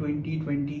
2020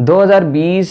2020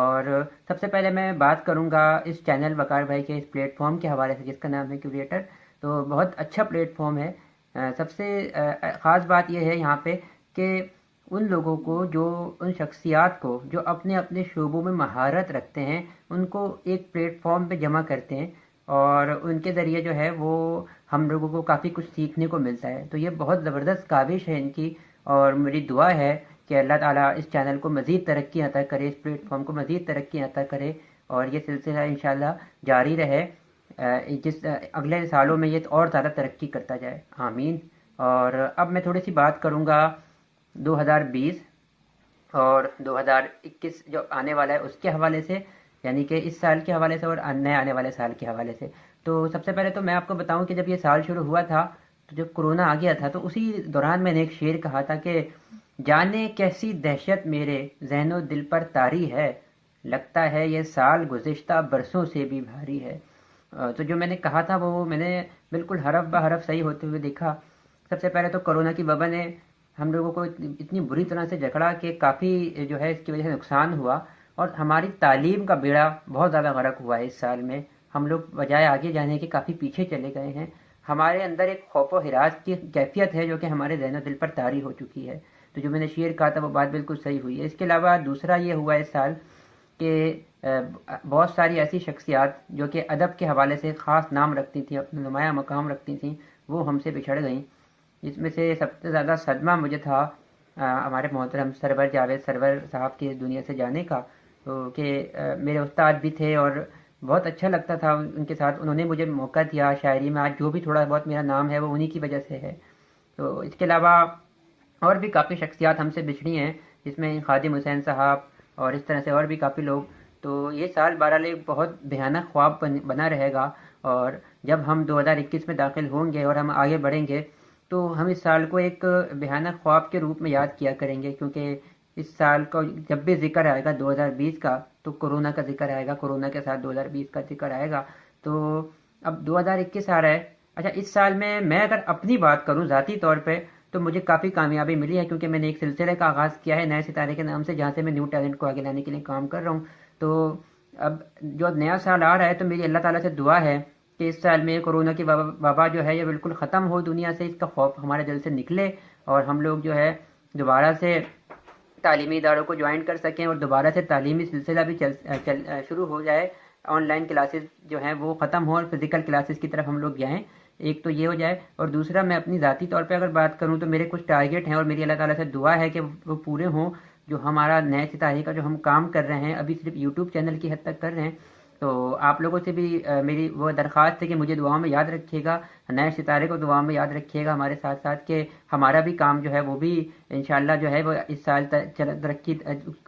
اور سب سے پہلے میں بات کروں گا اس چینل وقار بھائی کے اس پلیٹ فارم کے حوالے سے جس کا نام ہے کریٹر. تو بہت اچھا پلیٹ فارم ہے. سب سے خاص بات یہ ہے یہاں پہ کہ ان لوگوں کو جو ان شخصیات کو جو اپنے اپنے شعبوں میں مہارت رکھتے ہیں ان کو ایک پلیٹ فارم پہ جمع کرتے ہیں اور ان کے ذریعے جو ہے وہ ہم لوگوں کو کافی کچھ سیکھنے کو ملتا ہے. تو یہ بہت زبردست کاوش ہے ان کی اور میری دعا ہے کہ اللہ تعالیٰ اس چینل کو مزید ترقی عطا کرے, اس پلیٹ فارم کو مزید ترقی عطا کرے اور یہ سلسلہ انشاءاللہ جاری رہے, جس اگلے سالوں میں یہ اور زیادہ ترقی کرتا جائے, آمین. اور اب میں تھوڑی سی بات کروں گا 2020 اور 2021 جو آنے والا ہے اس کے حوالے سے, یعنی کہ اس سال کے حوالے سے اور نئے آنے والے سال کے حوالے سے. تو سب سے پہلے تو میں آپ کو بتاؤں کہ جب یہ سال شروع ہوا تھا تو جب کرونا آ گیا تھا تو اسی دوران میں نے ایک شعر کہا تھا کہ جانے کیسی دہشت میرے ذہن و دل پر طاری ہے, لگتا ہے یہ سال گزشتہ برسوں سے بھی بھاری ہے. تو جو میں نے کہا تھا وہ میں نے بالکل حرف بہ حرف صحیح ہوتے ہوئے دیکھا. سب سے پہلے تو کرونا کی وبا نے ہم لوگوں کو اتنی بری طرح سے جکڑا کہ کافی جو ہے اس کی وجہ سے نقصان ہوا اور ہماری تعلیم کا بیڑا بہت زیادہ غرق ہوا ہے. اس سال میں ہم لوگ بجائے آگے جانے کے کافی پیچھے چلے گئے ہیں. ہمارے اندر ایک خوف و ہراس کی کیفیت ہے جو کہ ہمارے ذہن و دل پر طاری ہو چکی ہے. تو جو میں نے شعر کہا تھا وہ بات بالکل صحیح ہوئی ہے. اس کے علاوہ دوسرا یہ ہوا اس سال کہ بہت ساری ایسی شخصیات جو کہ ادب کے حوالے سے خاص نام رکھتی تھیں, اپنا نمایاں مقام رکھتی تھیں, وہ ہم سے بچھڑ گئیں. جس میں سے سب سے زیادہ صدمہ مجھے تھا ہمارے محترم سرور جاوید سرور صاحب کی دنیا سے جانے کا. تو کہ میرے استاد بھی تھے اور بہت اچھا لگتا تھا ان کے ساتھ, انہوں نے مجھے موقع دیا شاعری میں. آج جو بھی تھوڑا بہت میرا نام ہے وہ انہی کی وجہ سے ہے. تو اس کے علاوہ اور بھی کافی شخصیات ہم سے بچھڑی ہیں, جس میں خادم حسین صاحب اور اس طرح سے اور بھی کافی لوگ. تو یہ سال بہرحال ایک بہت بھیانک خواب بنا رہے گا اور جب ہم 2021 میں داخل ہوں گے اور ہم آگے بڑھیں گے تو ہم اس سال کو ایک بھیانک خواب کے روپ میں یاد کیا کریں گے, کیونکہ اس سال کا جب بھی ذکر آئے گا 2020 کا تو کرونا کا ذکر آئے گا, کرونا کے ساتھ 2020 کا ذکر آئے گا. تو اب 2021 آ رہا ہے. اچھا, اس سال میں اگر اپنی بات کروں ذاتی طور پہ تو مجھے کافی کامیابی ملی ہے, کیونکہ میں نے ایک سلسلے کا آغاز کیا ہے نئے ستارے کے نام سے, جہاں سے میں نیو ٹیلنٹ کو آگے لانے کے لیے کام کر رہا ہوں. تو اب جو نیا سال آ رہا ہے تو میری اللہ تعالیٰ سے دعا ہے کہ اس سال میں کرونا کی وبا جو ہے یہ بالکل ختم ہو دنیا سے, اس کا خوف ہمارے دل سے نکلے اور ہم لوگ جو ہے دوبارہ سے تعلیمی اداروں کو جوائن کر سکیں اور دوبارہ سے تعلیمی سلسلہ بھی شروع ہو جائے. آن لائن کلاسز جو ہیں وہ ختم ہوں اور فزیکل کلاسز کی طرف ہم لوگ جائیں. ایک تو یہ ہو جائے, اور دوسرا میں اپنی ذاتی طور پہ اگر بات کروں تو میرے کچھ ٹارگیٹ ہیں اور میری اللہ تعالیٰ سے دعا ہے کہ وہ پورے ہوں. جو ہمارا نئے ستارے کا جو ہم کام کر رہے ہیں ابھی صرف یوٹیوب چینل کی حد تک کر رہے ہیں, تو آپ لوگوں سے بھی میری وہ درخواست ہے کہ مجھے دعاؤں میں یاد رکھیے گا, نئے ستارے کو دعاؤں میں یاد رکھیے گا ہمارے ساتھ ساتھ, کہ ہمارا بھی کام جو ہے وہ بھی انشاءاللہ جو ہے وہ اس سال ترقی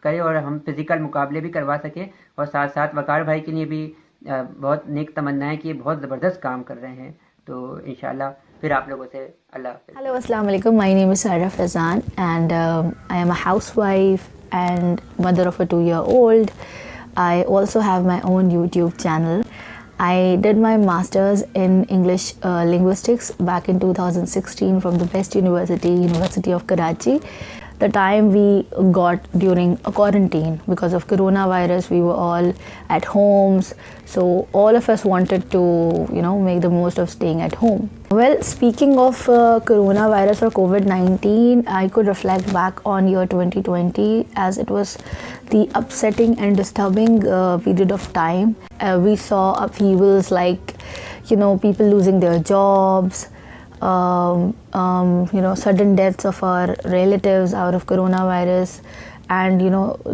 کرے اور ہم فزیکل مقابلے بھی کروا سکیں. اور ساتھ ساتھ وقار بھائی کے لیے بھی بہت نیک تمنا ہے کہ یہ بہت زبردست کام کر رہے ہیں. تو انشاءاللہ پھر آپ لوگوں سے اللہ حافظ. Hello, Assalamu alaikum. My name is Sarah Fazan and I am a housewife and mother of a 2-year-old. I also have my own YouTube channel. I did my master's in English linguistics back in 2016 from the best university, University of Karachi. The time we got during a quarantine because of coronavirus, we were all at homes, so all of us wanted to make the most of staying at home. Well, speaking of coronavirus or COVID-19, I could reflect back on year 2020 as it was the upsetting and disturbing period of time. We saw upheavals like people losing their jobs, sudden deaths of our relatives out of coronavirus, and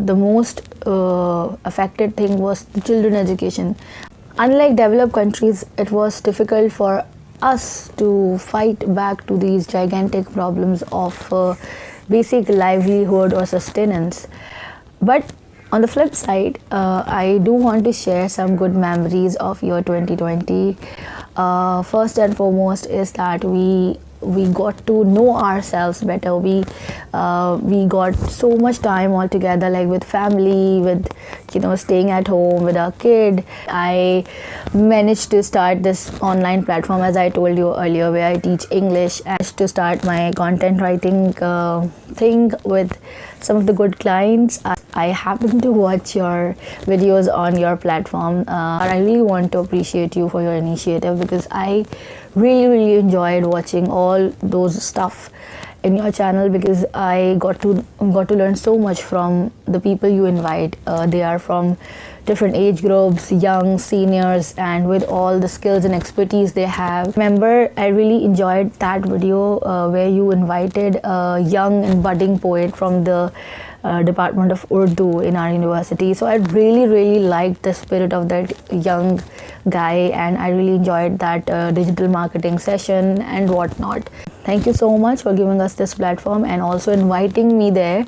the most affected thing was the children education. Unlike developed countries, it was difficult for us to fight back to these gigantic problems of basic livelihood or sustenance. But on the flip side, I do want to share some good memories of year 2020. First and foremost is that we got to know ourselves better. We got so much time all together, like with family, with staying at home with our kid. I managed to start this online platform, as I told you earlier, where I teach English. I managed to start my content writing thing with some of the good clients. I happen to watch your videos on your platform. I really want to appreciate you for your initiative, because I really enjoyed watching all those stuff in your channel, because I got to learn so much from the people you invite. They are from different age groups, young, seniors, and with all the skills and expertise they have. Remember, I really enjoyed that video where you invited a young and budding poet from the Department of Urdu in our university. So I really liked the spirit of that young guy, and I really enjoyed that digital marketing session and whatnot. Thank you so much for giving us this platform and also inviting me there.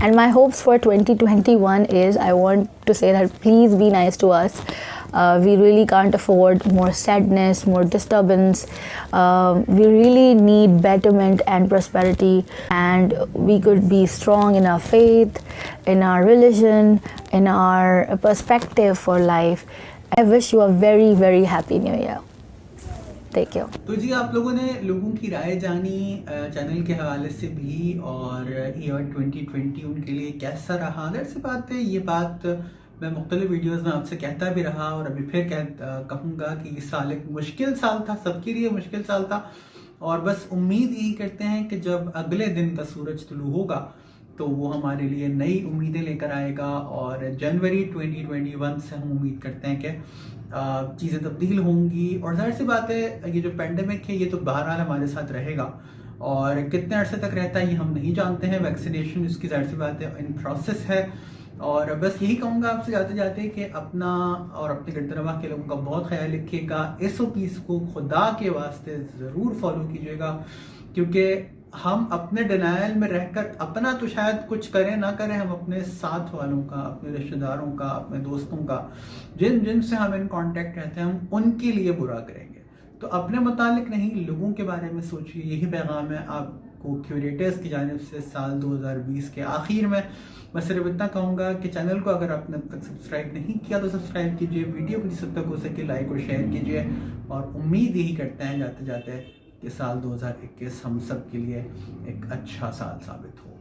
And my hopes for 2021 is, I want to say that please be nice to us. We really can't afford more sadness, more disturbance. We really need betterment and prosperity, and we could be strong in our faith, in our religion, in our perspective for life. I wish you a very happy new year. Take care. تو جی آپ لوگوں نے لوگوں کی رائے جانی channel کے حوالے سے بھی, اور ایئر 2020 ان کے لیے کیسا رہا. ظاہر سی بات ہے, یہ بات میں مختلف ویڈیوز میں آپ سے کہتا بھی رہا اور ابھی پھر کہوں گا کہ یہ سال ایک مشکل سال تھا, سب کے لیے مشکل سال تھا. اور بس امید یہی کرتے ہیں کہ جب اگلے دن کا سورج طلوع ہوگا تو وہ ہمارے لیے نئی امیدیں لے کر آئے گا, اور جنوری 2021 سے ہم امید کرتے ہیں کہ چیزیں تبدیل ہوں گی. اور ظاہر سی بات ہے, یہ جو پینڈیمک ہے یہ تو بہرحال ہمارے ساتھ رہے گا, اور کتنے عرصے تک رہتا ہے یہ ہم نہیں جانتے ہیں. ویکسینیشن اس کی ظاہر سی بات ہے ان پروسیس ہے. اور بس یہی کہوں گا آپ سے جاتے جاتے کہ اپنا اور اپنے گرد نواح کے لوگوں کا بہت خیال رکھیے گا. SOPs کو خدا کے واسطے ضرور فالو کیجیے گا, کیونکہ ہم اپنے ڈینائل میں رہ کر اپنا تو شاید کچھ کریں نہ کریں, ہم اپنے ساتھ والوں کا, اپنے رشتہ داروں کا, اپنے دوستوں کا, جن سے ہم ان کانٹیکٹ رہتے ہیں, ہم ان کے لیے برا کریں گے. تو اپنے متعلق نہیں, لوگوں کے بارے میں سوچیے. یہی پیغام ہے آپ کو کیوریٹرز کی جانب سے سال 2020 کے آخر میں. میں صرف اتنا کہوں گا کہ چینل کو اگر آپ نے اب تک سبسکرائب نہیں کیا تو سبسکرائب کیجیے, ویڈیو کو جس حد تک ہو سکے لائک اور شیئر کیجیے, اور امید یہی کرتے ہیں جاتے جاتے کہ سال 2021 ہم سب کے لیے ایک اچھا سال ثابت ہو.